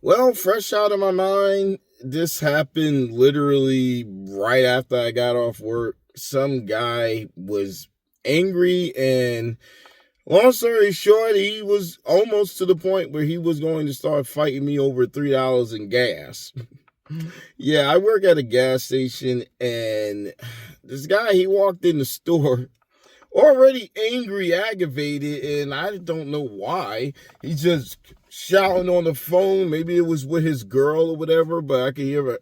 Well, fresh out of my mind, this happened literally right after I got off work. Some guy was angry, and long story short, he was almost to the point where he was going to start fighting me over $3 in gas. Yeah, I work at a gas station, and this guy, he walked in the store already angry, aggravated, and I don't know why. He's just shouting on the phone. Maybe it was with his girl or whatever, but I could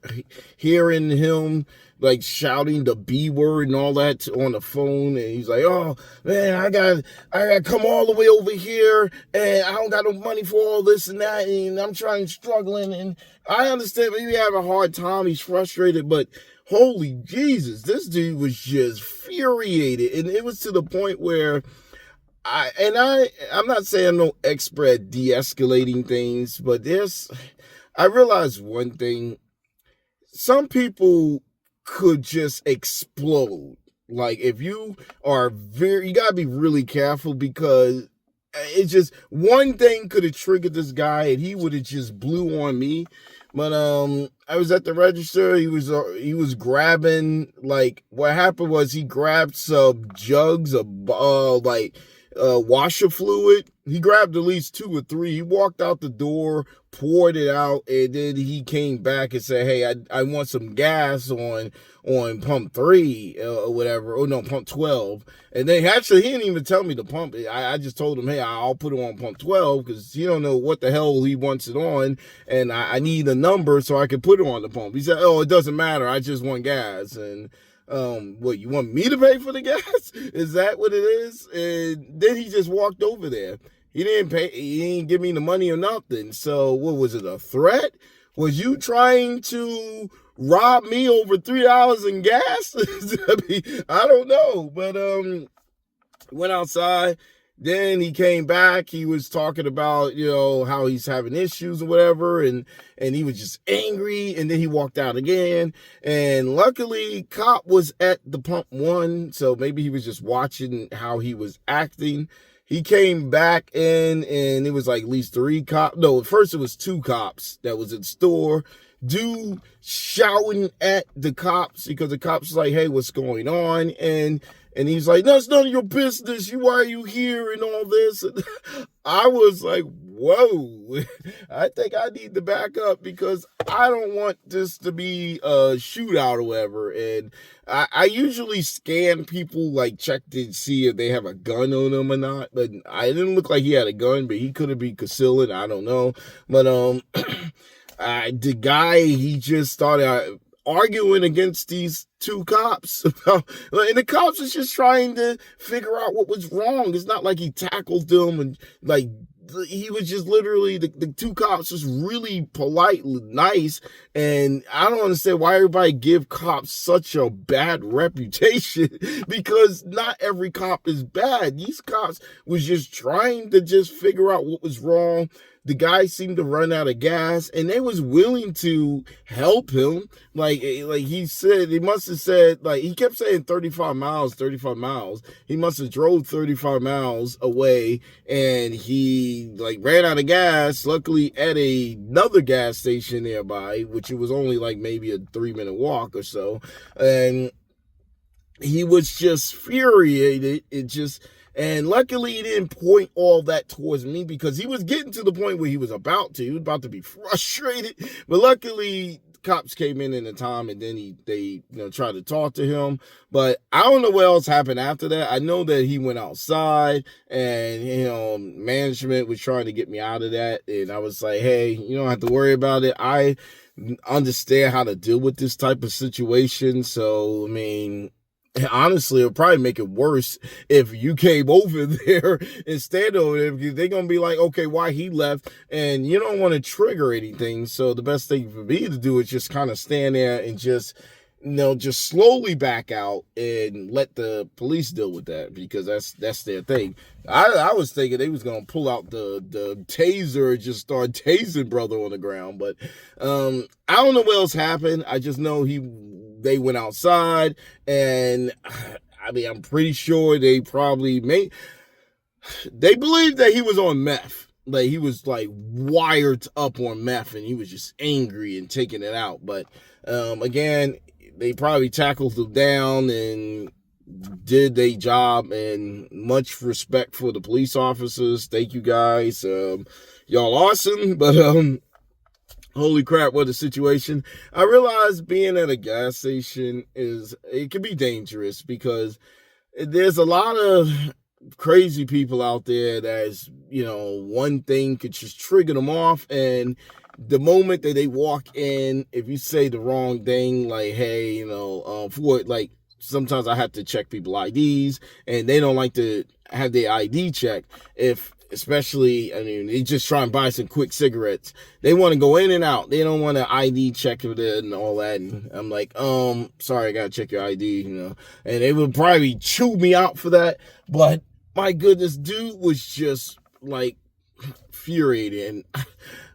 hearing him like shouting the B word and all that on the phone. And he's like, "Oh man, I got to come all the way over here, and I don't got no money for all this and that, and I'm struggling." And I understand maybe having a hard time. He's frustrated, but holy Jesus, this dude was just furiated. And it was to the point where I'm not saying I'm no expert at de-escalating things, but I realized one thing. Some people could just explode. Like if you you gotta be really careful, because it's just one thing could have triggered this guy and he would have just blew on me. But I was at the register. He was grabbing, like, what happened was he grabbed some jugs of washer fluid. He grabbed at least 2 or 3. He walked out the door, poured it out, and then he came back and said, "Hey, I want some gas on pump 3 or whatever. Oh no, pump 12." And then actually he didn't even tell me to pump it. I just told him, "Hey, I'll put it on pump 12 because he don't know what the hell he wants it on, and I need a number so I can put it on the pump." He said, "Oh, it doesn't matter. I just want gas." And what, you want me to pay for the gas? Is that what it is? And then he just walked over there. He didn't pay. He didn't give me the money or nothing. So what was it? A threat? Was you trying to rob me over $3 in gas? I mean, I don't know. But went outside. Then he came back. He was talking about, how he's having issues or whatever, and he was just angry. And then he walked out again. And luckily, cop was at the pump 1, so maybe he was just watching how he was acting. He came back in, and it was like at least 3 cops. No, at first it was 2 cops that was in the store. Dude shouting at the cops because the cops was like, "Hey, what's going on?" And he's like, "No, it's none of your business. Why are you here and all this?" And I was like, whoa, I think I need to back up because I don't want this to be a shootout or whatever. And I usually scan people, like check to see if they have a gun on them or not. But I didn't look like he had a gun, but he could have been concealing. I don't know. But the guy, he just started arguing against these 2 cops. And the cops was just trying to figure out what was wrong. It's not like he tackled them, and like he was just literally, the 2 cops was really polite, nice. And I don't understand why everybody give cops such a bad reputation, because not every cop is bad. These cops was just trying to just figure out what was wrong. The guy seemed to run out of gas, and they was willing to help him. Like he said, he must have said, like, he kept saying 35 miles, 35 miles. He must have drove 35 miles away, and he like ran out of gas. Luckily at another gas station nearby, which it was only like maybe a 3-minute walk or so. And he was just furiated. And luckily he didn't point all that towards me, because he was getting to the point where he was about to be frustrated. But luckily cops came in the time, and then they tried to talk to him. But I don't know what else happened after that. I know that he went outside, and management was trying to get me out of that. And I was like, "Hey, you don't have to worry about it. I understand how to deal with this type of situation." So, I mean, honestly, it'll probably make it worse if you came over there instead of it, because they're going to be like, "Okay, why he left?" And you don't want to trigger anything. So the best thing for me to do is just kind of stand there and just slowly back out and let the police deal with that, because that's their thing. I was thinking they was gonna pull out the taser and just start tasing brother on the ground, but I don't know what else happened. I just know they went outside, and I mean, I'm pretty sure they believed that he was on meth. like he was like wired up on meth, and he was just angry and taking it out. But again, they probably tackled him down and did their job, and much respect for the police officers. Thank you guys. Y'all awesome. But holy crap, what a situation. I realize being at a gas station it can be dangerous, because there's a lot of crazy people out there that's, one thing could just trigger them off. And the moment that they walk in, if you say the wrong thing, like, hey, for like, sometimes I have to check people IDs, and they don't like to have their ID checked. Especially, they just try and buy some quick cigarettes. They want to go in and out. They don't want to ID check with it and all that. And I'm like, sorry, I gotta check your ID, And they would probably chew me out for that. But my goodness, dude was just like infuriating.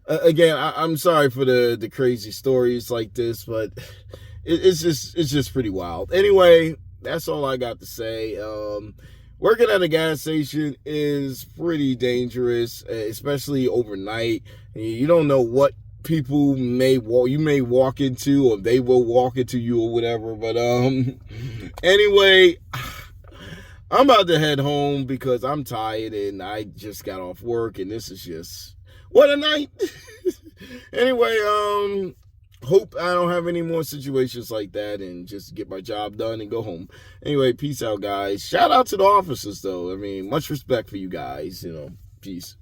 Again, I'm sorry for the crazy stories like this, but it's just pretty wild. Anyway, that's all I got to say. Working at a gas station is pretty dangerous, especially overnight. You don't know what people you may walk into, or they will walk into you, or whatever. But anyway, I'm about to head home because I'm tired and I just got off work, and this is just what a night. Anyway, hope I don't have any more situations like that, and just get my job done and go home. Anyway, peace out, guys. Shout out to the officers, though. Much respect for you guys. Peace.